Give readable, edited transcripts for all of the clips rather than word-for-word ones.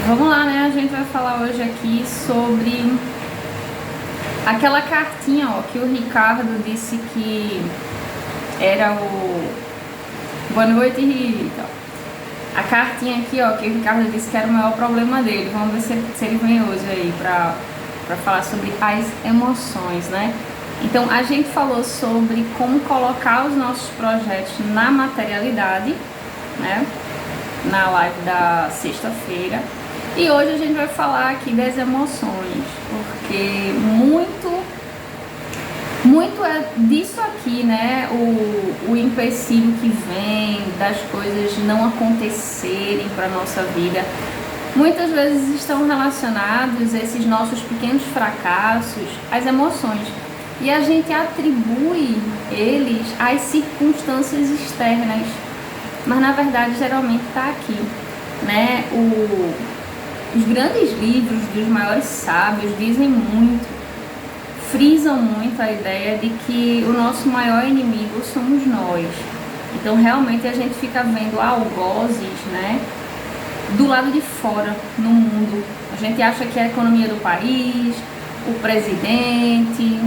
Vamos lá, né? A gente vai falar hoje aqui sobre aquela cartinha, ó, que o Ricardo disse que era o... Boa noite, Rita. A cartinha aqui, ó, que o Ricardo disse que era o maior problema dele. Vamos ver se ele vem hoje aí pra falar sobre as emoções, né? Então, a gente falou sobre como colocar os nossos projetos na materialidade, né? Na live da sexta-feira. E hoje a gente vai falar aqui das emoções, porque muito é disso aqui, né? O empecilho que vem das coisas não acontecerem para nossa vida. Muitas vezes estão relacionados esses nossos pequenos fracassos às emoções. E a gente atribui eles às circunstâncias externas. Mas na verdade geralmente está aqui, né? Os grandes livros dos maiores sábios dizem muito, frisam muito a ideia de que o nosso maior inimigo somos nós. Então realmente a gente fica vendo algozes, né, do lado de fora, no mundo. A gente acha que é a economia do país, o presidente,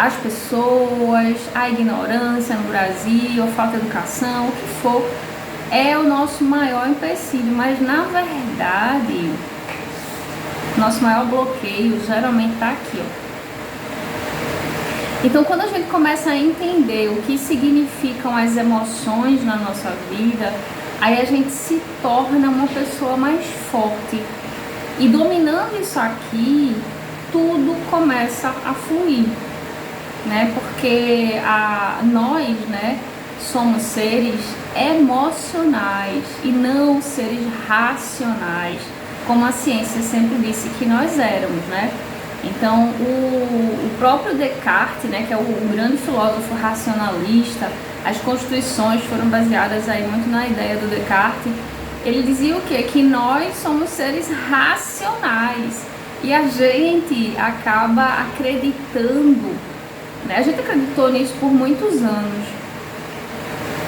as pessoas, a ignorância no Brasil, a falta de educação, o que for, é o nosso maior empecilho, mas na verdade nosso maior bloqueio geralmente está aqui, ó. Então quando a gente começa a entender o que significam as emoções na nossa vida, aí a gente se torna uma pessoa mais forte, e dominando isso aqui, tudo começa a fluir, né? Porque nós, né, somos seres emocionais e não seres racionais, como a ciência sempre disse que nós éramos, né? Então o próprio Descartes, né, que é o grande filósofo racionalista, as constituições foram baseadas aí muito na ideia do Descartes. Ele dizia o quê? Que nós somos seres racionais e a gente acaba acreditando, né? A gente acreditou nisso por muitos anos.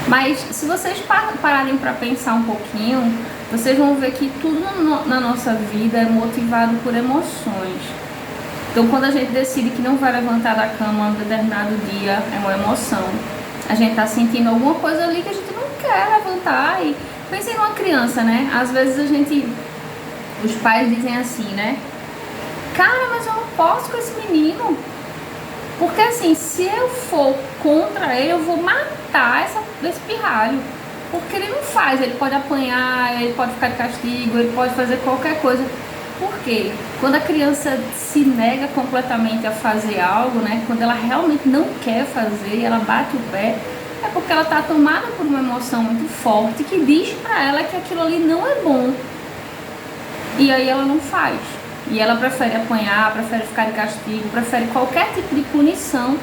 Mas se vocês pararem para pensar um pouquinho, vocês vão ver que tudo na nossa vida é motivado por emoções. Então quando a gente decide que não vai levantar da cama um determinado dia, é uma emoção. A gente tá sentindo alguma coisa ali que a gente não quer levantar. E pensem numa criança, né? Às vezes os pais dizem assim, né? Cara, mas eu não posso com esse menino. Porque assim, se eu for contra ele, eu vou matar esse pirralho. Porque ele não faz, ele pode apanhar, ele pode ficar de castigo, ele pode fazer qualquer coisa. Por quê? Quando a criança se nega completamente a fazer algo, né? Quando ela realmente não quer fazer e ela bate o pé, é porque ela está tomada por uma emoção muito forte que diz pra ela que aquilo ali não é bom. E aí ela não faz. E ela prefere apanhar, prefere ficar de castigo, prefere qualquer tipo de punição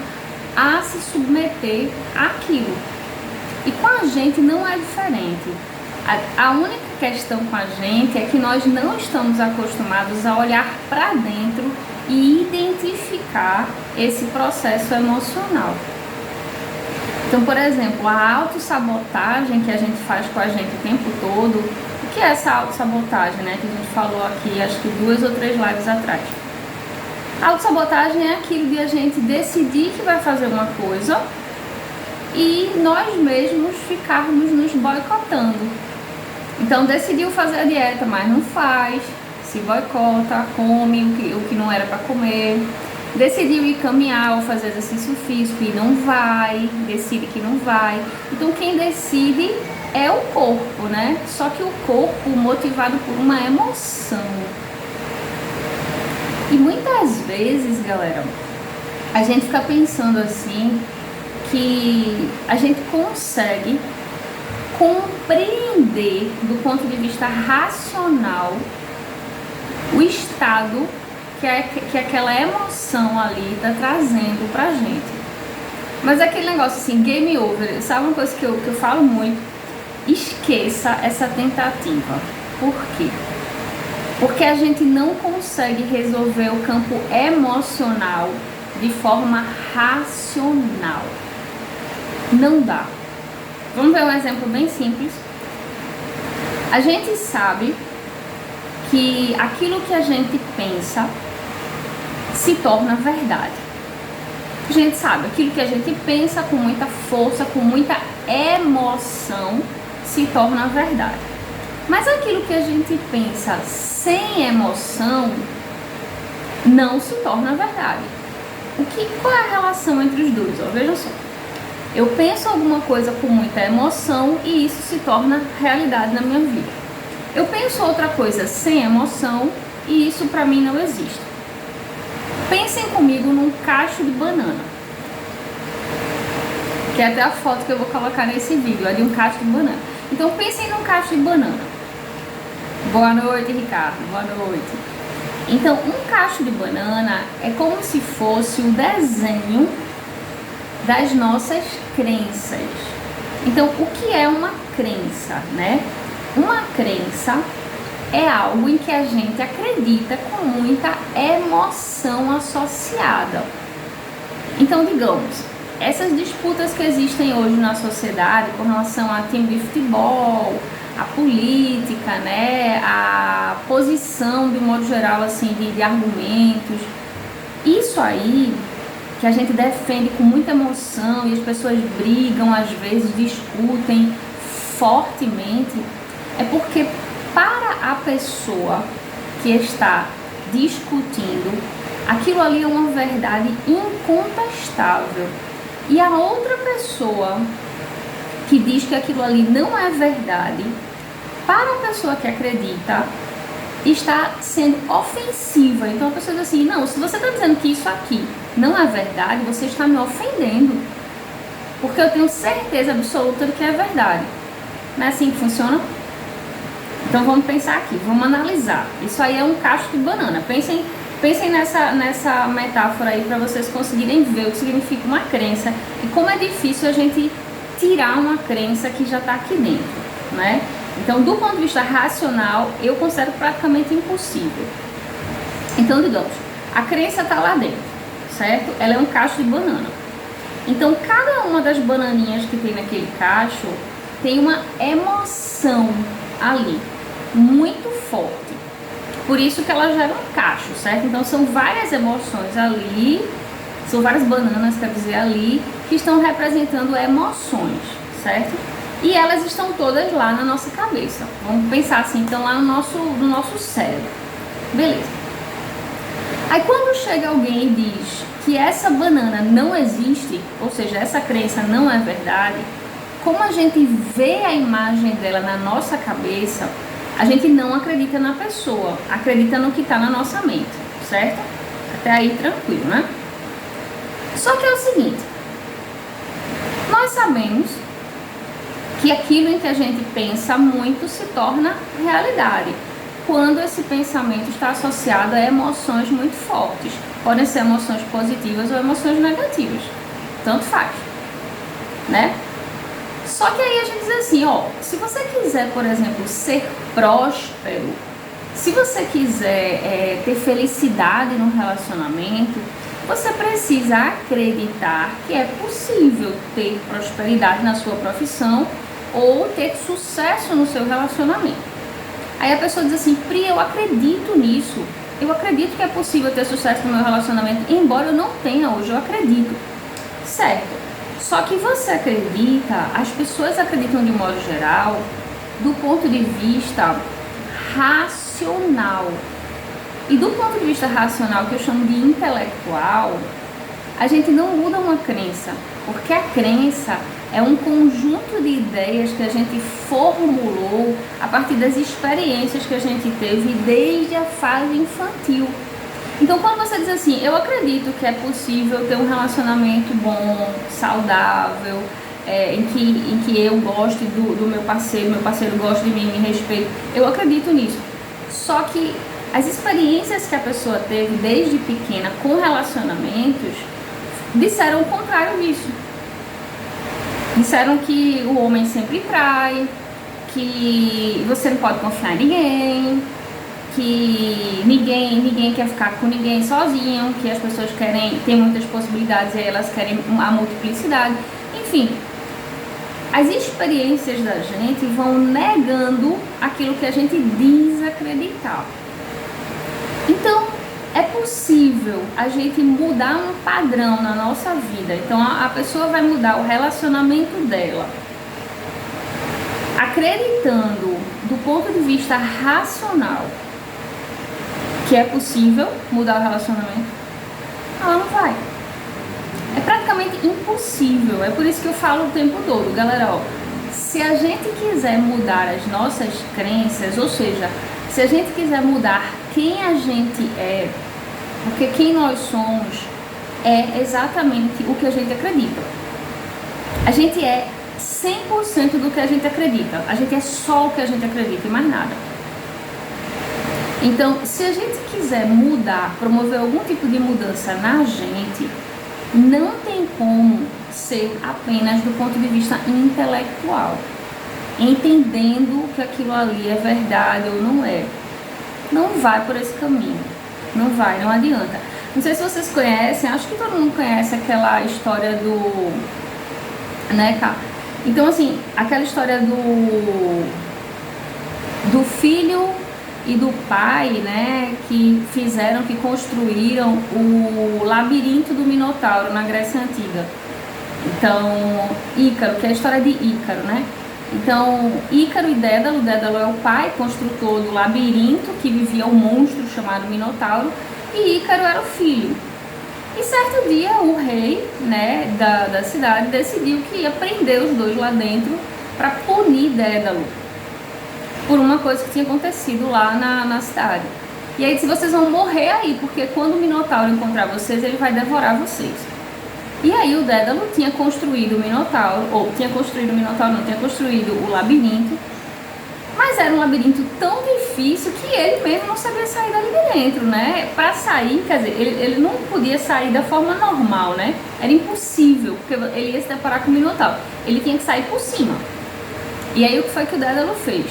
a se submeter àquilo. E com a gente não é diferente. A única questão com a gente é que nós não estamos acostumados a olhar para dentro e identificar esse processo emocional. Então, por exemplo, a autossabotagem que a gente faz com a gente o tempo todo. O que é essa autossabotagem, né? Que a gente falou aqui, acho que 2 ou 3 lives atrás. A autossabotagem é aquilo de a gente decidir que vai fazer uma coisa e nós mesmos ficarmos nos boicotando. Então decidiu fazer a dieta, mas não faz, se boicota, come o que não era para comer. Decidiu ir caminhar ou fazer exercício físico e não vai, decide que não vai. Então quem decide é o corpo, né? Só que o corpo motivado por uma emoção. E muitas vezes, galera, a gente fica pensando assim, que a gente consegue compreender do ponto de vista racional o estado que aquela emoção ali está trazendo pra gente. Mas aquele negócio assim, game over, sabe uma coisa que eu falo muito? Esqueça essa tentativa. Por quê? Porque a gente não consegue resolver o campo emocional de forma racional. Não dá. Vamos ver um exemplo bem simples. A gente sabe que aquilo que a gente pensa se torna verdade. A gente sabe, aquilo que a gente pensa com muita força, com muita emoção, se torna verdade. Mas aquilo que a gente pensa sem emoção não se torna verdade. Qual é a relação entre os dois? Veja só. Eu penso alguma coisa com muita emoção e isso se torna realidade na minha vida. Eu penso outra coisa sem emoção e isso para mim não existe. Pensem comigo num cacho de banana. Que é até a foto que eu vou colocar nesse vídeo, é de um cacho de banana. Então pensem num cacho de banana. Boa noite, Ricardo. Boa noite. Então, um cacho de banana é como se fosse o desenho das nossas crenças. Então, o que é uma crença, né? Uma crença é algo em que a gente acredita com muita emoção associada. Então, digamos, essas disputas que existem hoje na sociedade com relação a time de futebol, a política, né, a posição de um modo geral assim de argumentos, isso aí que a gente defende com muita emoção e as pessoas brigam, às vezes discutem fortemente, é porque para a pessoa que está discutindo, aquilo ali é uma verdade incontestável. E a outra pessoa que diz que aquilo ali não é verdade, para a pessoa que acredita, está sendo ofensiva. Então a pessoa diz assim, não, se você está dizendo que isso aqui não é verdade, você está me ofendendo, porque eu tenho certeza absoluta de que é verdade. Não é assim que funciona? Então vamos pensar aqui, vamos analisar. Isso aí é um cacho de banana. Pensem nessa metáfora aí para vocês conseguirem ver o que significa uma crença e como é difícil a gente tirar uma crença que já está aqui dentro, né? Então, do ponto de vista racional, eu considero praticamente impossível. Então, digamos, a crença está lá dentro, certo? Ela é um cacho de banana. Então, cada uma das bananinhas que tem naquele cacho tem uma emoção ali, muito forte. Por isso que ela gera um cacho, certo? Então, são várias emoções ali, são várias bananas, quer dizer, ali, que estão representando emoções, certo? E elas estão todas lá na nossa cabeça. Vamos pensar assim, então lá no nosso cérebro. Beleza. Aí quando chega alguém e diz que essa banana não existe, ou seja, essa crença não é verdade, como a gente vê a imagem dela na nossa cabeça, a gente não acredita na pessoa, acredita no que está na nossa mente, certo? Até aí tranquilo, né? Só que é o seguinte, nós sabemos que aquilo em que a gente pensa muito se torna realidade, quando esse pensamento está associado a emoções muito fortes. Podem ser emoções positivas ou emoções negativas, tanto faz, né? Só que aí a gente diz assim, ó, se você quiser, por exemplo, ser próspero, se você quiser ter felicidade no relacionamento, você precisa acreditar que é possível ter prosperidade na sua profissão ou ter sucesso no seu relacionamento. Aí a pessoa diz assim, Pri, eu acredito nisso, eu acredito que é possível ter sucesso no meu relacionamento, embora eu não tenha hoje, eu acredito. Certo, só que você acredita, as pessoas acreditam de modo geral, do ponto de vista racional. E do ponto de vista racional, que eu chamo de intelectual, a gente não muda uma crença, porque a crença é um conjunto de ideias que a gente formulou a partir das experiências que a gente teve desde a fase infantil. Então, quando você diz assim, eu acredito que é possível ter um relacionamento bom, saudável, em que eu goste do meu parceiro gosta de mim, me respeite, eu acredito nisso. Só que as experiências que a pessoa teve desde pequena com relacionamentos disseram o contrário disso. Disseram que o homem sempre trai, que você não pode confiar em ninguém, que ninguém quer ficar com ninguém sozinho, que as pessoas querem ter muitas possibilidades e elas querem a multiplicidade. Enfim, as experiências da gente vão negando aquilo que a gente diz acreditar. Então, é possível a gente mudar um padrão na nossa vida. Então, a pessoa vai mudar o relacionamento dela, acreditando do ponto de vista racional que é possível mudar o relacionamento. Ela não vai. É praticamente impossível. É por isso que eu falo o tempo todo, galera, ó, se a gente quiser mudar as nossas crenças, ou seja, se a gente quiser mudar quem a gente é, porque quem nós somos é exatamente o que a gente acredita. A gente é 100% do que a gente acredita. A gente é só o que a gente acredita e mais nada. Então, se a gente quiser mudar, promover algum tipo de mudança na gente, não tem como ser apenas do ponto de vista intelectual, entendendo que aquilo ali é verdade ou não é. Não vai por esse caminho. Não vai, não adianta. Não sei se vocês conhecem, acho que todo mundo conhece aquela história do... né, cara? Então, assim, aquela história do filho e do pai, né, que construíram o labirinto do Minotauro na Grécia Antiga. Então, Ícaro, que é a história de Ícaro, né? Então, Ícaro e Dédalo é o pai construtor do labirinto que vivia um monstro chamado Minotauro, e Ícaro era o filho. E certo dia o rei, né, da cidade decidiu que ia prender os dois lá dentro para punir Dédalo por uma coisa que tinha acontecido lá na cidade. E aí disse: vocês vão morrer aí, porque quando o Minotauro encontrar vocês, ele vai devorar vocês. E aí o Dédalo tinha construído o Minotauro, tinha construído o labirinto, mas era um labirinto tão difícil que ele mesmo não sabia sair dali de dentro, né? Para sair, quer dizer, ele não podia sair da forma normal, né? Era impossível, porque ele ia se deparar com o Minotauro. Ele tinha que sair por cima. E aí o que foi que o Dédalo fez?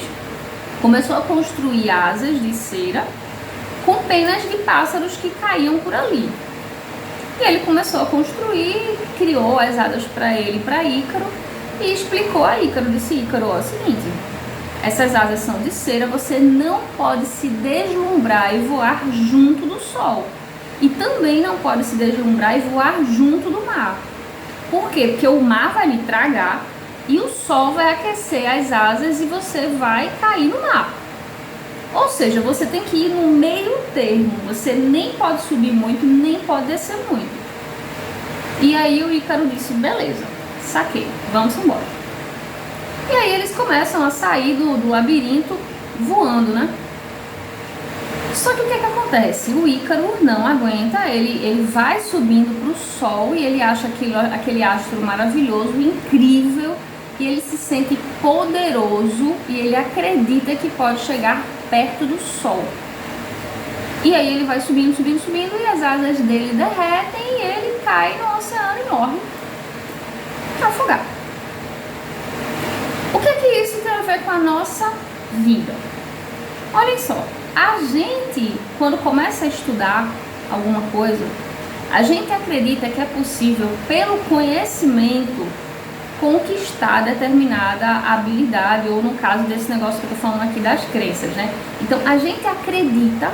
Começou a construir asas de cera com penas de pássaros que caíam por ali. E ele começou a construir, criou as asas para ele e para Ícaro e explicou a Ícaro, disse: Ícaro, ó, é o seguinte, essas asas são de cera, você não pode se deslumbrar e voar junto do sol. E também não pode se deslumbrar e voar junto do mar. Por quê? Porque o mar vai lhe tragar e o sol vai aquecer as asas e você vai cair no mar. Ou seja, você tem que ir no meio termo. Você nem pode subir muito, nem pode descer muito. E aí o Ícaro disse: beleza, saquei, vamos embora. E aí eles começam a sair do labirinto voando, né? Só que o que é que acontece? O Ícaro não aguenta, ele vai subindo para o sol e ele acha aquele astro maravilhoso, incrível, e ele se sente poderoso e ele acredita que pode chegar perto do sol. E aí ele vai subindo e as asas dele derretem e ele cai no oceano e morre afogado. O que é que isso tem a ver com a nossa vida? Olhem só, a gente, quando começa a estudar alguma coisa, a gente acredita que é possível, pelo conhecimento, conquistar determinada habilidade, ou no caso desse negócio que eu tô falando aqui das crenças, né? Então a gente acredita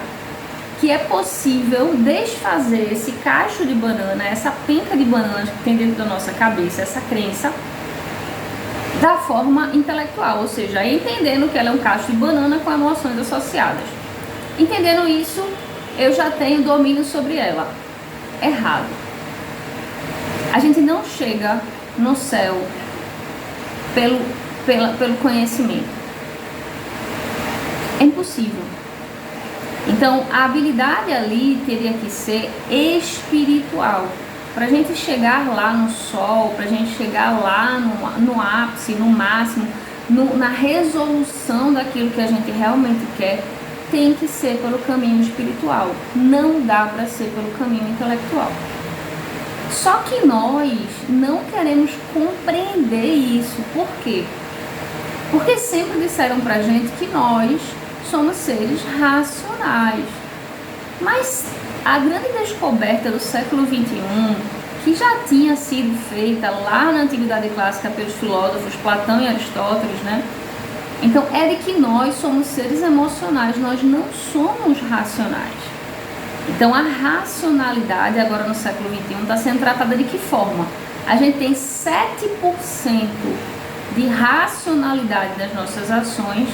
que é possível desfazer esse cacho de banana, essa penca de banana que tem dentro da nossa cabeça, essa crença, da forma intelectual, ou seja, entendendo que ela é um cacho de banana com emoções associadas. Entendendo isso, eu já tenho domínio sobre ela. Errado. A gente não chega no céu pelo conhecimento. É impossível. Então, a habilidade ali teria que ser espiritual. Para a gente chegar lá no sol, para a gente chegar lá no ápice, no máximo, na resolução daquilo que a gente realmente quer, tem que ser pelo caminho espiritual. Não dá para ser pelo caminho intelectual. Só que nós não queremos compreender isso. Por quê? Porque sempre disseram pra gente que nós somos seres racionais. Mas a grande descoberta do século XXI que já tinha sido feita lá na Antiguidade Clássica pelos filósofos Platão e Aristóteles, né? Então, é de que nós somos seres emocionais, nós não somos racionais. Então, a racionalidade, agora no século XXI, está sendo tratada de que forma? A gente tem 7% de racionalidade das nossas ações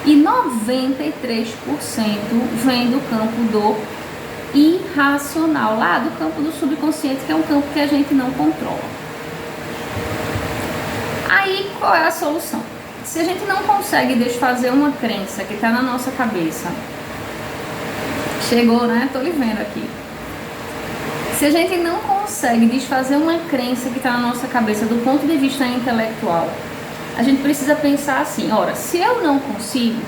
e 93% vem do campo do irracional, lá do campo do subconsciente, que é um campo que a gente não controla. Aí, qual é a solução? Se a gente não consegue desfazer uma crença que está na nossa cabeça, chegou, né? Tô lhe vendo aqui. Se a gente não consegue desfazer uma crença que está na nossa cabeça do ponto de vista intelectual, a gente precisa pensar assim, ora, se eu não consigo,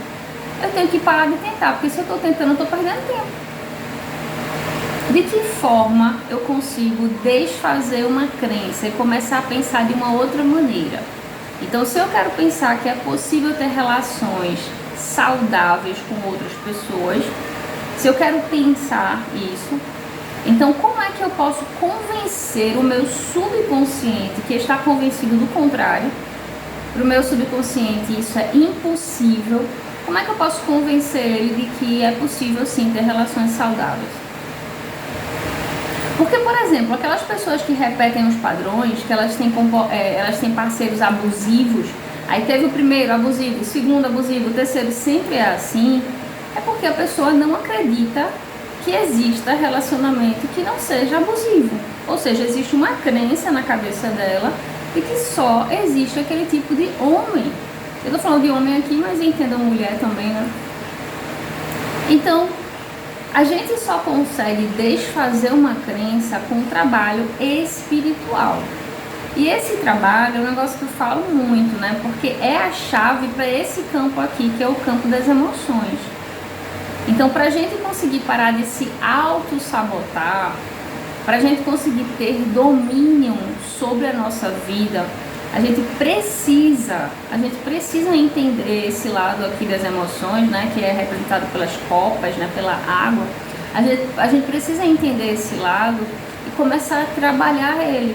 eu tenho que parar de tentar, porque se eu estou tentando, eu estou perdendo tempo. De que forma eu consigo desfazer uma crença e começar a pensar de uma outra maneira? Então, se eu quero pensar que é possível ter relações saudáveis com outras pessoas, se eu quero pensar isso, então como é que eu posso convencer o meu subconsciente, que está convencido do contrário, para o meu subconsciente isso é impossível, como é que eu posso convencer ele de que é possível sim ter relações saudáveis? Porque, por exemplo, aquelas pessoas que repetem os padrões, que elas têm parceiros abusivos, aí teve o primeiro abusivo, o segundo abusivo, o terceiro, sempre é assim, é porque a pessoa não acredita que exista relacionamento que não seja abusivo. Ou seja, existe uma crença na cabeça dela de que só existe aquele tipo de homem. Eu tô falando de homem aqui, mas entendam mulher também, né? Então, a gente só consegue desfazer uma crença com um trabalho espiritual. E esse trabalho é um negócio que eu falo muito, né? Porque é a chave para esse campo aqui, que é o campo das emoções. Então, para a gente conseguir parar de se auto-sabotar, para a gente conseguir ter domínio sobre a nossa vida, a gente precisa entender esse lado aqui das emoções, né, que é representado pelas copas, né, pela água. A gente precisa entender esse lado e começar a trabalhar ele.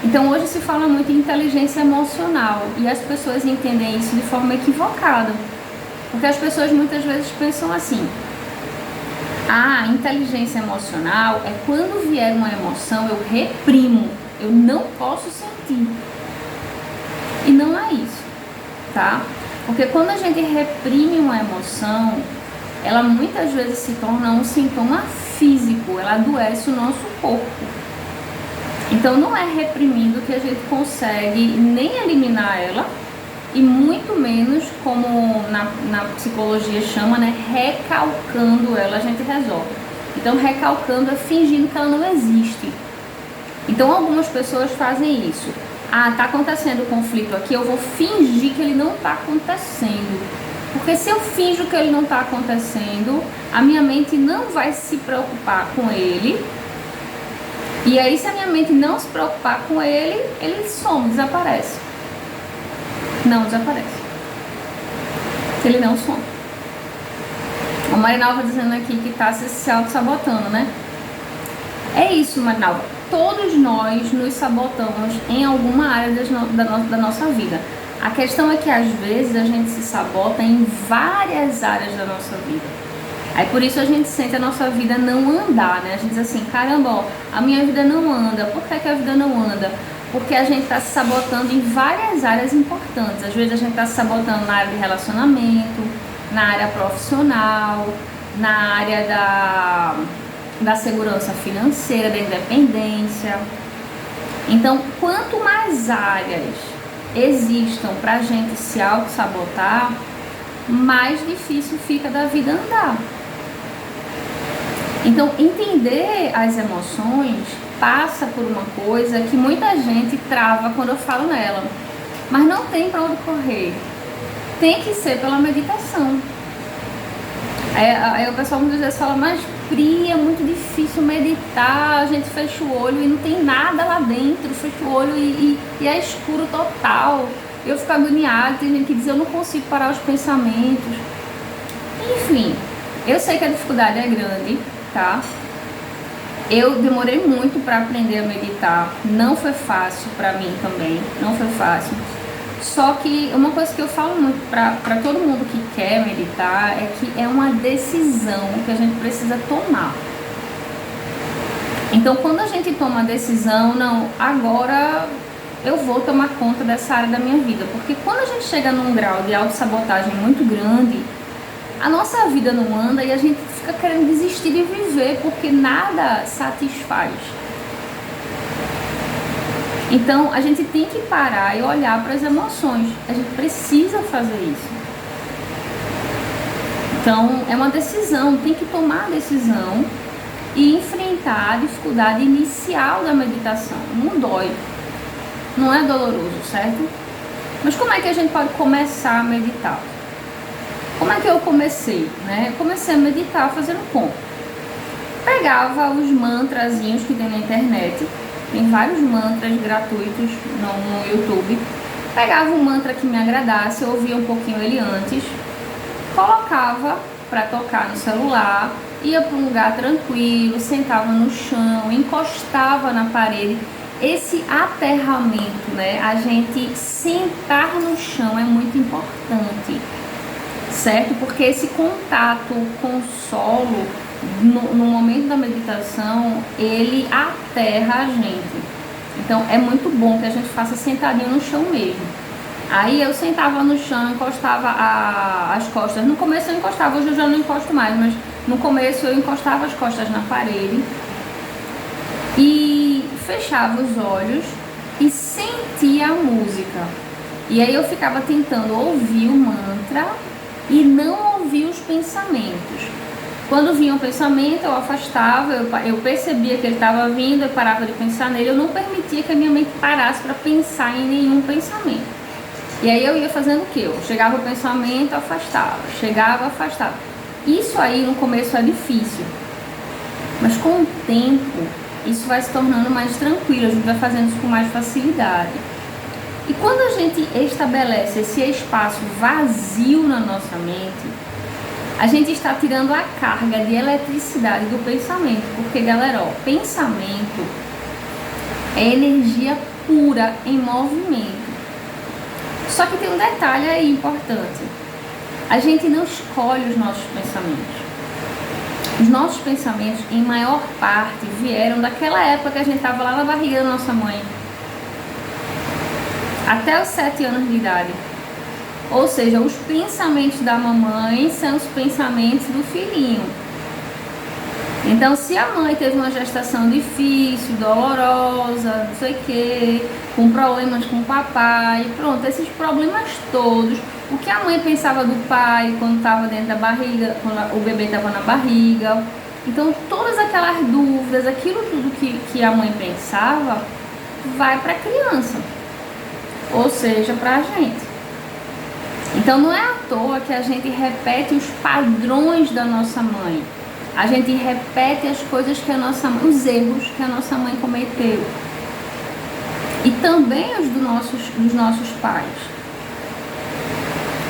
Então hoje se fala muito em inteligência emocional e as pessoas entendem isso de forma equivocada, porque as pessoas muitas vezes pensam assim: a inteligência emocional é quando vier uma emoção eu reprimo, eu não posso sentir. E não é isso, tá? Porque quando a gente reprime uma emoção, ela muitas vezes se torna um sintoma físico, ela adoece o nosso corpo. Então não é reprimindo que a gente consegue nem eliminar ela, e muito menos, como na psicologia chama, né, recalcando ela a gente resolve. Então recalcando é fingindo que ela não existe. Então algumas pessoas fazem isso. Ah, tá acontecendo o conflito aqui, eu vou fingir que ele não tá acontecendo. Porque se eu finjo que ele não tá acontecendo, a minha mente não vai se preocupar com ele. E aí, se a minha mente não se preocupar com ele, ele some, desaparece. Não desaparece. Ele não some. A Marinalva dizendo aqui que tá se auto-sabotando, né? É isso, Marinalva. Todos nós nos sabotamos em alguma área da nossa vida. A questão é que às vezes a gente se sabota em várias áreas da nossa vida. Aí por isso a gente sente a nossa vida não andar, né? A gente diz assim, caramba, ó, a minha vida não anda. Por que a vida não anda? Porque a gente está se sabotando em várias áreas importantes. Às vezes a gente está se sabotando na área de relacionamento, na área profissional, na área da segurança financeira, da independência. Então, quanto mais áreas existam para a gente se auto-sabotar, mais difícil fica da vida andar. Então, entender as emoções passa por uma coisa que muita gente trava quando eu falo nela, mas não tem para onde correr. Tem que ser pela meditação. Aí o pessoal muitas vezes fala, mas Pri, é muito difícil meditar, a gente fecha o olho e não tem nada lá dentro, fecha o olho e é escuro total. Eu fico agoniada, tem gente que diz, eu não consigo parar os pensamentos. Enfim, eu sei que a dificuldade é grande, tá? Eu demorei muito para aprender a meditar, não foi fácil para mim também, não foi fácil. Só que uma coisa que eu falo muito para todo mundo que quer meditar é que é uma decisão que a gente precisa tomar. Então, quando a gente toma a decisão, não, agora eu vou tomar conta dessa área da minha vida, porque quando a gente chega num grau de autossabotagem muito grande, a nossa vida não anda e a gente fica querendo desistir de viver, porque nada satisfaz. Então, a gente tem que parar e olhar para as emoções. A gente precisa fazer isso. Então, é uma decisão, tem que tomar a decisão e enfrentar a dificuldade inicial da meditação. Não dói, não é doloroso, certo? Mas como é que a gente pode começar a meditar? Como é que eu comecei? Né? Comecei a meditar fazendo como? Pegava os mantrazinhos que tem na internet, tem vários mantras gratuitos no YouTube. Pegava um mantra que me agradasse, eu ouvia um pouquinho ele antes, colocava para tocar no celular, ia para um lugar tranquilo, sentava no chão, encostava na parede. Esse aterramento, né? A gente sentar no chão é muito importante, certo? Porque esse contato com o solo no momento da meditação, ele aterra a gente. Então é muito bom que a gente faça sentadinho no chão mesmo. Aí eu sentava no chão, encostava as costas. No começo eu encostava, hoje eu já não encosto mais, mas no começo eu encostava as costas na parede e fechava os olhos e sentia a música. E aí eu ficava tentando ouvir o mantra e não ouvir os pensamentos. Quando vinha um pensamento, eu afastava, eu percebia que ele estava vindo, eu parava de pensar nele, eu não permitia que a minha mente parasse para pensar em nenhum pensamento. E aí eu ia fazendo o quê? Eu chegava o pensamento, afastava, chegava, afastava. Isso aí no começo é difícil, mas com o tempo isso vai se tornando mais tranquilo, a gente vai fazendo isso com mais facilidade. E quando a gente estabelece esse espaço vazio na nossa mente, a gente está tirando a carga de eletricidade do pensamento, porque galera, ó, pensamento é energia pura em movimento. Só que tem um detalhe aí importante, a gente não escolhe os nossos pensamentos. Os nossos pensamentos, em maior parte, vieram daquela época que a gente estava lá na barriga da nossa mãe, até os 7 anos de idade. Ou seja, os pensamentos da mamãe são os pensamentos do filhinho. Então, se a mãe teve uma gestação difícil, dolorosa, não sei o que, com problemas com o papai, pronto, esses problemas todos, o que a mãe pensava do pai quando estava dentro da barriga, quando o bebê estava na barriga, então todas aquelas dúvidas, aquilo tudo que a mãe pensava, vai para a criança, ou seja, para a gente. Então não é à toa que a gente repete os padrões da nossa mãe. A gente repete as coisas que a nossa mãe, os erros que a nossa mãe cometeu. E também os dos nossos pais.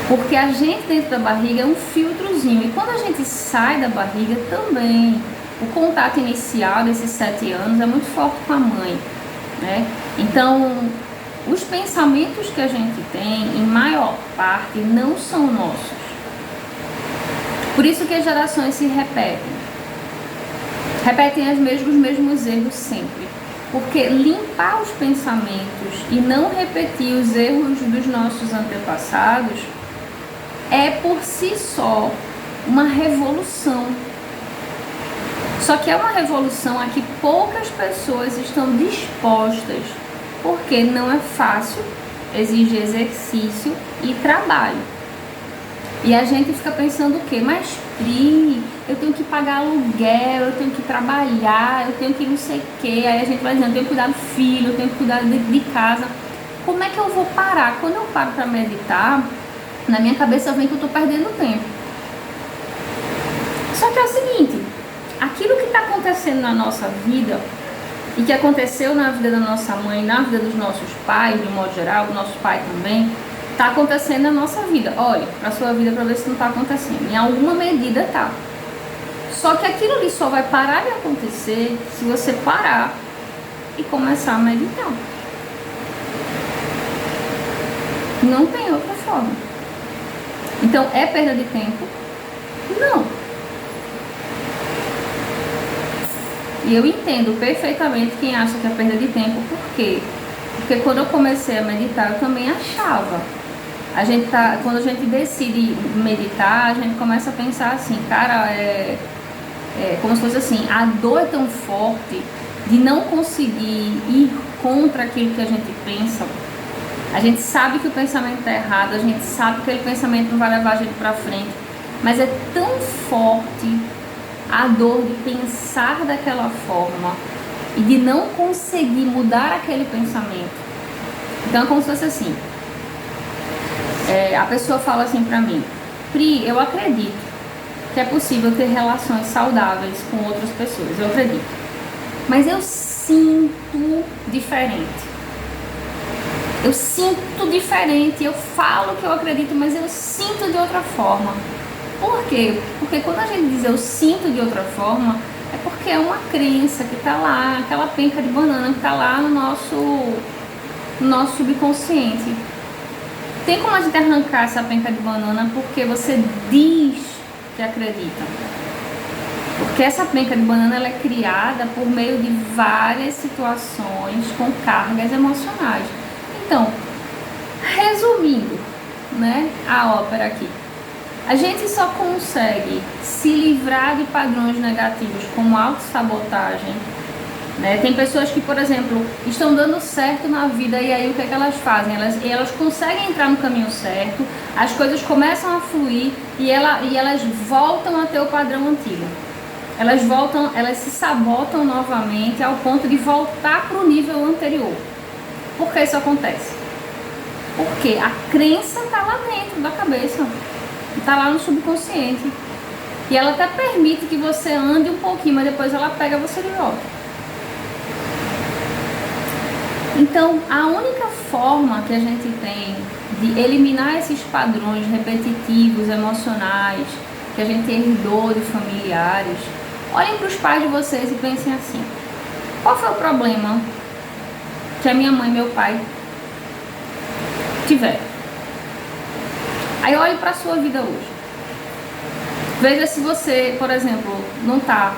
Porque a gente dentro da barriga é um filtrozinho. E quando a gente sai da barriga também, o contato inicial desses 7 anos é muito forte com a mãe, né? Então, os pensamentos que a gente tem, em maior parte, não são nossos. Por isso que as gerações se repetem. Repetem os mesmos erros sempre. Porque limpar os pensamentos e não repetir os erros dos nossos antepassados é por si só uma revolução. Só que é uma revolução a que poucas pessoas estão dispostas, porque não é fácil, exige exercício e trabalho. E a gente fica pensando o quê? Mas Pri, eu tenho que pagar aluguel, eu tenho que trabalhar, eu tenho que não sei o quê. Aí a gente vai dizendo, eu tenho que cuidar do filho, eu tenho que cuidar de casa. Como é que eu vou parar? Quando eu paro para meditar, na minha cabeça vem que eu estou perdendo tempo. Só que é o seguinte, aquilo que está acontecendo na nossa vida e que aconteceu na vida da nossa mãe, na vida dos nossos pais, de um modo geral, do nosso pai também, está acontecendo na nossa vida. Olha, para a sua vida para ver se não está acontecendo. Em alguma medida tá. Só que aquilo ali só vai parar de acontecer se você parar e começar a meditar. Não tem outra forma. Então, é perda de tempo? Não. E eu entendo perfeitamente quem acha que é perda de tempo. Por quê? Porque quando eu comecei a meditar, eu também achava. Quando a gente decide meditar, a gente começa a pensar assim, cara, como se fosse assim, a dor é tão forte de não conseguir ir contra aquilo que a gente pensa. A gente sabe que o pensamento está errado, a gente sabe que aquele pensamento não vai levar a gente para frente, mas é tão forte a dor de pensar daquela forma e de não conseguir mudar aquele pensamento. Então é como se fosse assim, a pessoa fala assim pra mim, Pri, eu acredito que é possível ter relações saudáveis com outras pessoas, eu acredito, mas eu sinto diferente. Eu sinto diferente, eu falo que eu acredito, mas eu sinto de outra forma. Por quê? Porque quando a gente diz eu sinto de outra forma, é porque é uma crença que está lá, aquela penca de banana que está lá no nosso subconsciente. Tem como a gente arrancar essa penca de banana porque você diz que acredita. Porque essa penca de banana ela é criada por meio de várias situações com cargas emocionais. Então, resumindo, né, a ópera aqui, a gente só consegue se livrar de padrões negativos como autossabotagem, né? Tem pessoas que, por exemplo, estão dando certo na vida e aí o que é que elas fazem? Elas conseguem entrar no caminho certo, as coisas começam a fluir e elas voltam a ter o padrão antigo. Elas se sabotam novamente ao ponto de voltar para o nível anterior. Por que isso acontece? Porque a crença está lá dentro da cabeça, está lá no subconsciente. E ela até permite que você ande um pouquinho, mas depois ela pega você de volta. Então, a única forma que a gente tem de eliminar esses padrões repetitivos, emocionais, que a gente herdou de familiares, olhem para os pais de vocês e pensem assim, qual foi o problema que a minha mãe e meu pai tiveram? Aí olhe para a sua vida hoje. Veja se você, por exemplo, não está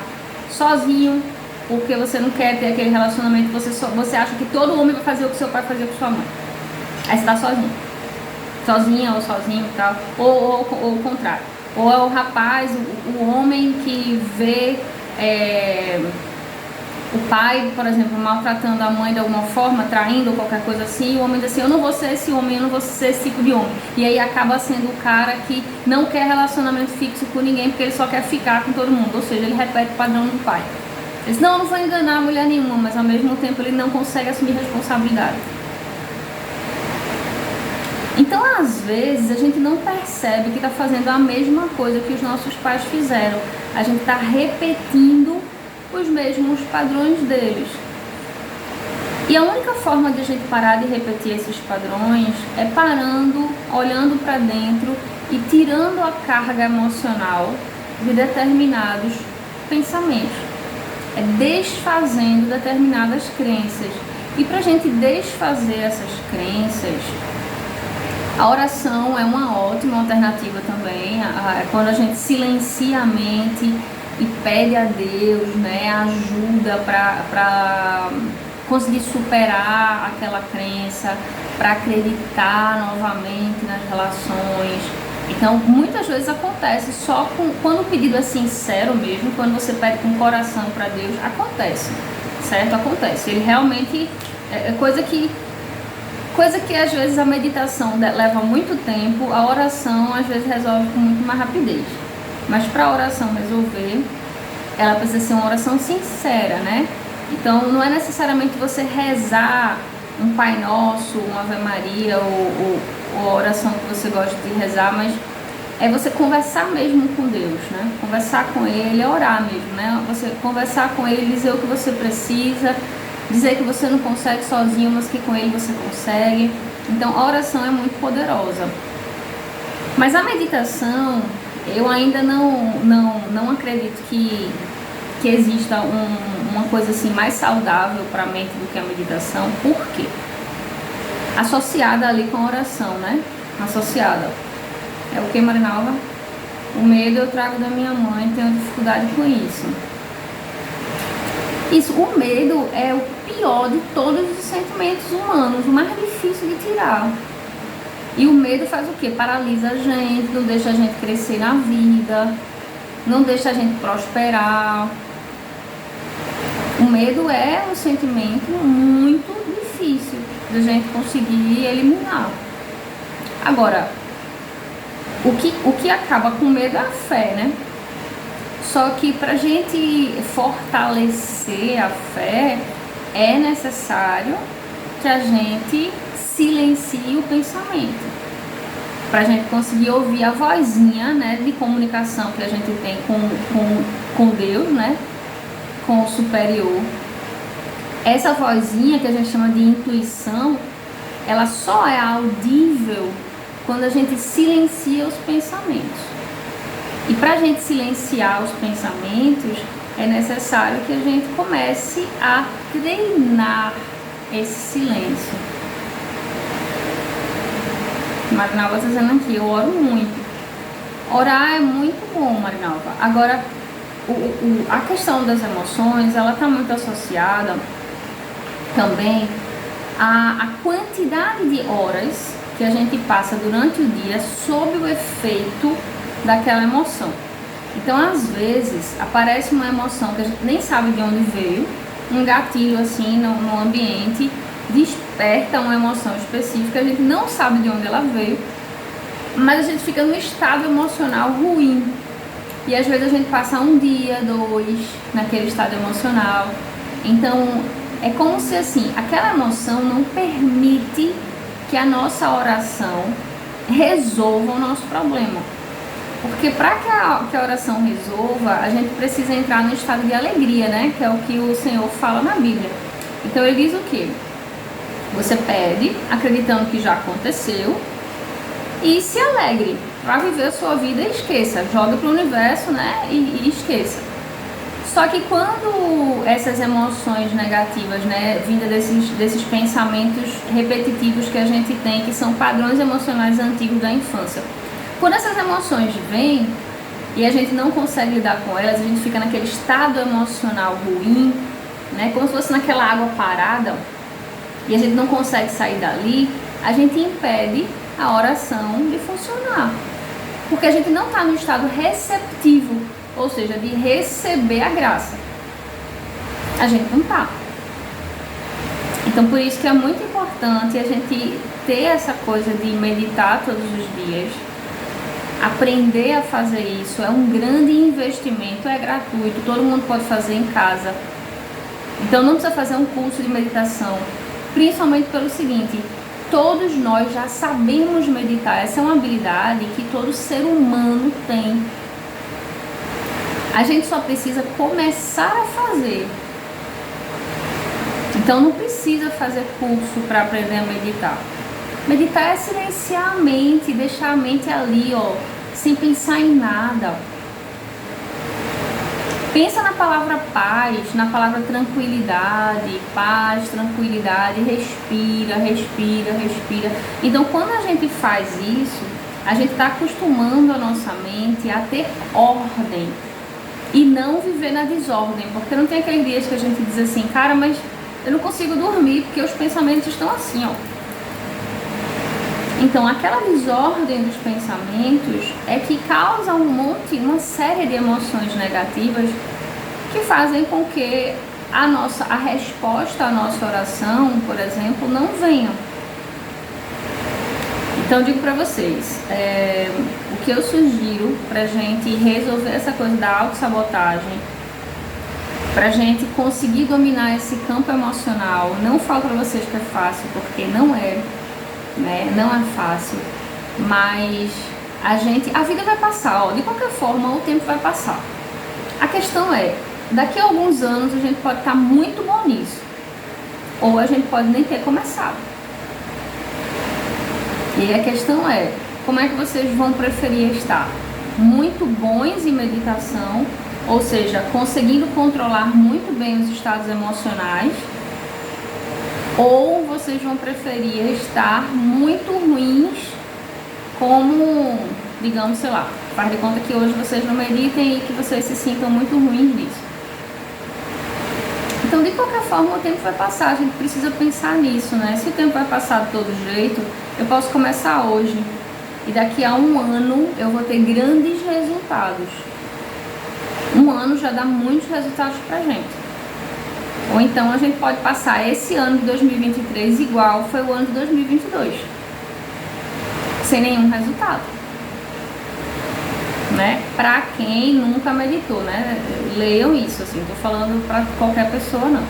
sozinho, porque você não quer ter aquele relacionamento, você acha que todo homem vai fazer o que seu pai fazia com sua mãe. Aí você está sozinho. Sozinha ou sozinho e tal. Ou o contrário. Ou é o rapaz, o homem que vê o pai, por exemplo, maltratando a mãe de alguma forma, traindo ou qualquer coisa assim, e o homem diz assim, eu não vou ser esse homem, eu não vou ser esse tipo de homem. E aí acaba sendo o cara que não quer relacionamento fixo com ninguém, porque ele só quer ficar com todo mundo. Ou seja, ele repete o padrão do pai. Ele diz, não, eu não vou enganar mulher nenhuma, mas ao mesmo tempo ele não consegue assumir responsabilidade. Então, às vezes, a gente não percebe que está fazendo a mesma coisa que os nossos pais fizeram. A gente está repetindo os mesmos padrões deles. E a única forma de a gente parar de repetir esses padrões é parando, olhando para dentro e tirando a carga emocional de determinados pensamentos. É desfazendo determinadas crenças. E para a gente desfazer essas crenças, a oração é uma ótima alternativa também. Quando a gente silencia a mente e pede a Deus, né, ajuda para conseguir superar aquela crença, para acreditar novamente nas relações. Então, muitas vezes acontece só quando o pedido é sincero mesmo, quando você pede com o coração para Deus, acontece, certo? Acontece. Ele realmente é coisa que às vezes a meditação leva muito tempo, a oração às vezes resolve com muito mais rapidez. Mas para a oração resolver, ela precisa ser uma oração sincera, né? Então não é necessariamente você rezar um Pai Nosso, uma Ave Maria ou a oração que você gosta de rezar, mas é você conversar mesmo com Deus, né? Conversar com Ele, orar mesmo, né? Você conversar com Ele, dizer o que você precisa, dizer que você não consegue sozinho, mas que com Ele você consegue. Então a oração é muito poderosa. Mas a meditação, Eu ainda não acredito que exista uma coisa assim mais saudável para a mente do que a meditação. Por quê? Associada ali com a oração, né? Associada. É o que, Marinalva? O medo eu trago da minha mãe, tenho dificuldade com isso. O medo é o pior de todos os sentimentos humanos, o mais difícil de tirar. E o medo faz o quê? Paralisa a gente, não deixa a gente crescer na vida, não deixa a gente prosperar. O medo é um sentimento muito difícil da gente conseguir eliminar. Agora, o que acaba com medo é a fé, né? Só que para a gente fortalecer a fé, é necessário que a gente silencie o pensamento. Para a gente conseguir ouvir a vozinha, né, de comunicação que a gente tem com Deus, né? Com o superior. Essa vozinha que a gente chama de intuição, ela só é audível quando a gente silencia os pensamentos. E para a gente silenciar os pensamentos, é necessário que a gente comece a treinar esse silêncio. Marinalva está dizendo aqui, eu oro muito. Orar é muito bom, Marinalva. Agora, a questão das emoções, ela está muito associada também à quantidade de horas que a gente passa durante o dia sob o efeito daquela emoção. Então, às vezes, aparece uma emoção que a gente nem sabe de onde veio, um gatilho assim no ambiente, desperta uma emoção específica, a gente não sabe de onde ela veio, mas a gente fica num estado emocional ruim. E às vezes a gente passa um dia, 2, naquele estado emocional. Então, é como se assim, aquela emoção não permite que a nossa oração resolva o nosso problema. Porque para que a oração resolva, a gente precisa entrar no estado de alegria, né? Que é o que o Senhor fala na Bíblia. Então ele diz o quê? Você pede, acreditando que já aconteceu, e se alegre para viver a sua vida e esqueça. Joga para o universo, né? E esqueça. Só que quando essas emoções negativas, né, vindas desses pensamentos repetitivos que a gente tem, que são padrões emocionais antigos da infância, quando essas emoções vêm e a gente não consegue lidar com elas, a gente fica naquele estado emocional ruim, né, como se fosse naquela água parada, e a gente não consegue sair dali, a gente impede a oração de funcionar. Porque a gente não está no estado receptivo, ou seja, de receber a graça. A gente não está. Então, por isso que é muito importante a gente ter essa coisa de meditar todos os dias, aprender a fazer isso. É um grande investimento, é gratuito, todo mundo pode fazer em casa. Então não precisa fazer um curso de meditação, principalmente pelo seguinte: todos nós já sabemos meditar. Essa é uma habilidade que todo ser humano tem. A gente só precisa começar a fazer. Então não precisa fazer curso para aprender a meditar. Meditar é silenciar a mente, deixar a mente ali, ó, sem pensar em nada. Pensa na palavra paz, na palavra tranquilidade, paz, tranquilidade, respira, respira, respira. Então, quando a gente faz isso, a gente está acostumando a nossa mente a ter ordem e não viver na desordem, porque não tem aqueles dias que a gente diz assim, cara, mas eu não consigo dormir porque os pensamentos estão assim, ó. Então, aquela desordem dos pensamentos é que causa uma série de emoções negativas que fazem com que a resposta à nossa oração, por exemplo, não venha. Então, eu digo para vocês, o que eu sugiro pra gente resolver essa coisa da autossabotagem, pra gente conseguir dominar esse campo emocional, não falo para vocês que é fácil, porque não é. Né? Não é fácil, mas a vida vai passar, ó, de qualquer forma o tempo vai passar. A questão é, daqui a alguns anos a gente pode estar muito bom nisso, ou a gente pode nem ter começado. E a questão é, como é que vocês vão preferir estar? muito bons em meditação, ou seja, conseguindo controlar muito bem os estados emocionais, ou vocês vão preferir estar muito ruins, como, digamos, sei lá, faz de conta que hoje vocês não meditem e que vocês se sintam muito ruins nisso. Então, de qualquer forma, o tempo vai passar, a gente precisa pensar nisso, né? Se o tempo vai passar de todo jeito, eu posso começar hoje e daqui a um ano eu vou ter grandes resultados. Um ano já dá muitos resultados pra gente. Ou então a gente pode passar esse ano de 2023 igual foi o ano de 2022, sem nenhum resultado, né? Pra quem nunca meditou, né? Leiam isso, assim, tô falando pra qualquer pessoa, não.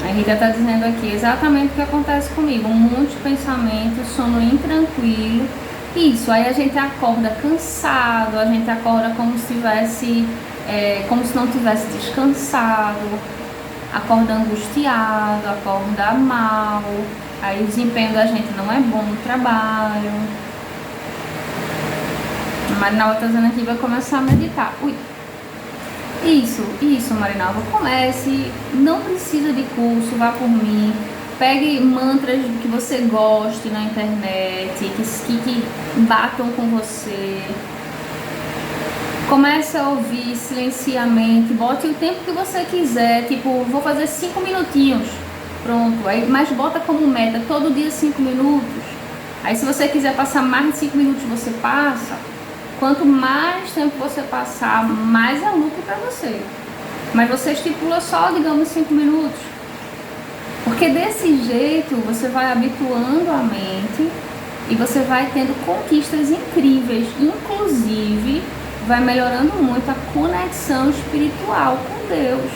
A Rita tá dizendo aqui exatamente o que acontece comigo, muitos pensamentos, sono intranquilo. Isso, aí a gente acorda cansado, a gente acorda como se tivesse, como se não tivesse descansado, acorda angustiado, acorda mal, aí o desempenho da gente não é bom no trabalho. A Marinalva tá dizendo aqui, vai começar a meditar. Ui. Isso, Marinalva, comece, não precisa de curso, vá por mim. Pegue mantras que você goste na internet, que batam com você. Comece a ouvir silenciamente, bote o tempo que você quiser, tipo, vou fazer 5 minutinhos, pronto. Aí, mas bota como meta, todo dia 5 minutos. Aí se você quiser passar mais de 5 minutos, você passa. Quanto mais tempo você passar, mais é lucro para você. Mas você estipula só, digamos, 5 minutos. Porque desse jeito você vai habituando a mente e você vai tendo conquistas incríveis. Inclusive, vai melhorando muito a conexão espiritual com Deus.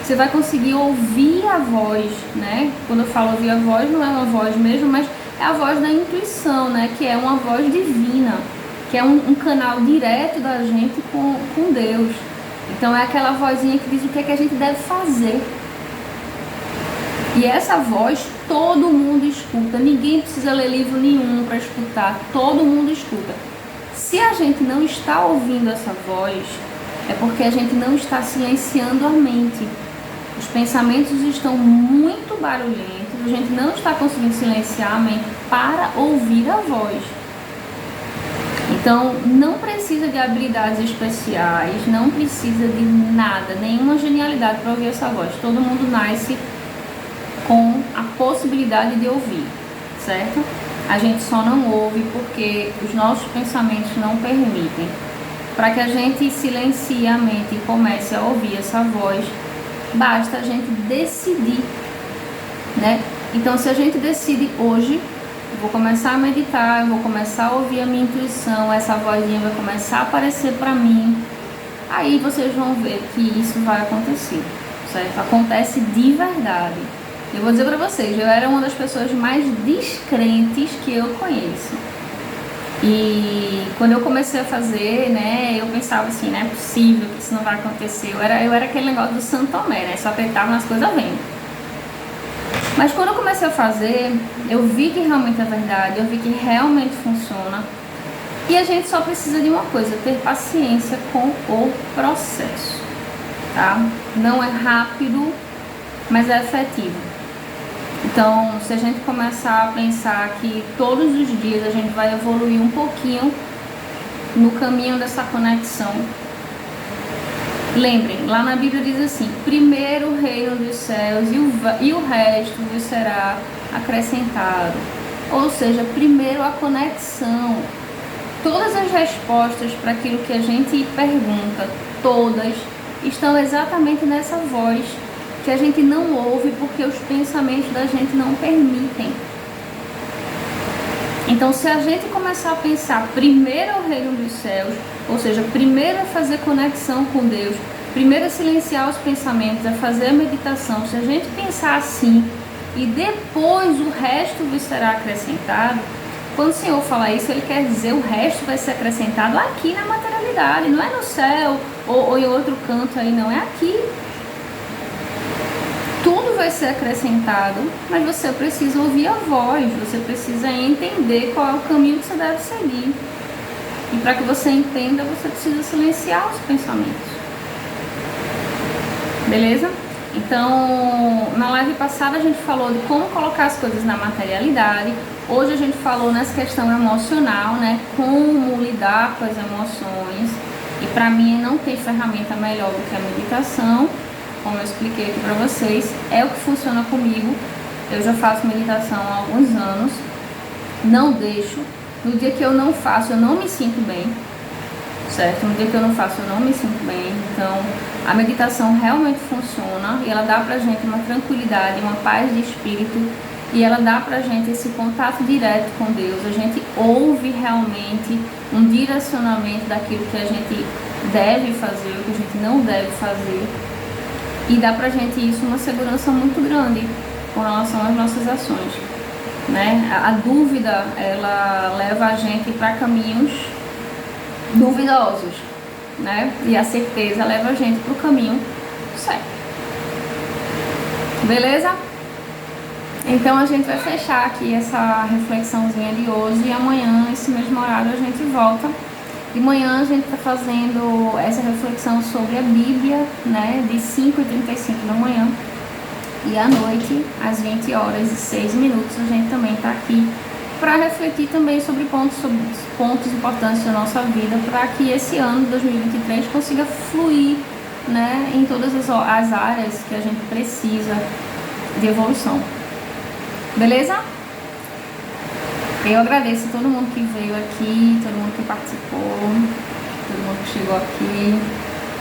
Você vai conseguir ouvir a voz, né? Quando eu falo ouvir a voz, não é uma voz mesmo, mas é a voz da intuição, né? Que é uma voz divina, que é um canal direto da gente com Deus. Então é aquela vozinha que diz o que é que a gente deve fazer. E essa voz todo mundo escuta, ninguém precisa ler livro nenhum para escutar, todo mundo escuta. Se a gente não está ouvindo essa voz, é porque a gente não está silenciando a mente. Os pensamentos estão muito barulhentos, a gente não está conseguindo silenciar a mente para ouvir a voz. Então, não precisa de habilidades especiais, não precisa de nada, nenhuma genialidade para ouvir essa voz. Todo mundo nasce com a possibilidade de ouvir, certo? A gente só não ouve porque os nossos pensamentos não permitem. Para que a gente silencie a mente e comece a ouvir essa voz, basta a gente decidir, né? Então, se a gente decide hoje, eu vou começar a meditar, eu vou começar a ouvir a minha intuição, essa vozinha vai começar a aparecer para mim, aí vocês vão ver que isso vai acontecer, certo? Acontece de verdade. Eu vou dizer pra vocês, eu era uma das pessoas mais descrentes que eu conheço. E quando eu comecei a fazer, né, eu pensava assim, não é possível que isso não vai acontecer. Eu era aquele negócio do Santo Tomé, né, só acreditava nas coisas vendo. Mas quando eu comecei a fazer, eu vi que realmente é verdade, eu vi que realmente funciona. E a gente só precisa de uma coisa, ter paciência com o processo, tá? Não é rápido, mas é efetivo. Então, se a gente começar a pensar que todos os dias a gente vai evoluir um pouquinho no caminho dessa conexão. Lembrem, lá na Bíblia diz assim, primeiro o reino dos céus e o resto vos será acrescentado. Ou seja, primeiro a conexão. Todas as respostas para aquilo que a gente pergunta, todas, estão exatamente nessa voz que a gente não ouve porque os pensamentos da gente não permitem. Então, se a gente começar a pensar primeiro o reino dos céus, ou seja, primeiro a fazer conexão com Deus, primeiro a silenciar os pensamentos, a fazer a meditação, se a gente pensar assim e depois o resto vos será acrescentado, quando o Senhor fala isso, Ele quer dizer o resto vai ser acrescentado aqui na materialidade, não é no céu ou em outro canto aí, não, é aqui. Tudo vai ser acrescentado, mas você precisa ouvir a voz, você precisa entender qual é o caminho que você deve seguir. E para que você entenda, você precisa silenciar os pensamentos. Beleza? Então, na live passada a gente falou de como colocar as coisas na materialidade. Hoje a gente falou nessa questão emocional, né? Como lidar com as emoções. E para mim não tem ferramenta melhor do que a meditação, como eu expliquei aqui para vocês. É o que funciona comigo. Eu já faço meditação há alguns anos. Não deixo. No dia que eu não faço, eu não me sinto bem. Certo? No dia que eu não faço, eu não me sinto bem. Então, a meditação realmente funciona e ela dá pra gente uma tranquilidade, uma paz de espírito, e ela dá pra gente esse contato direto com Deus. A gente ouve realmente um direcionamento daquilo que a gente deve fazer, o que a gente não deve fazer, e dá pra gente isso uma segurança muito grande com relação às nossas ações, né? A dúvida, ela leva a gente para caminhos duvidosos, né? E a certeza leva a gente para o caminho certo. Beleza? Então a gente vai fechar aqui essa reflexãozinha de hoje e amanhã, nesse mesmo horário, a gente volta. De manhã a gente está fazendo essa reflexão sobre a Bíblia, né? De 5h35 da manhã. E à noite, às 20h06, a gente também está aqui para refletir também sobre pontos importantes da nossa vida, para que esse ano de 2023 consiga fluir, né, em todas as áreas que a gente precisa de evolução. Beleza? Eu agradeço a todo mundo que veio aqui, todo mundo que participou, todo mundo que chegou aqui.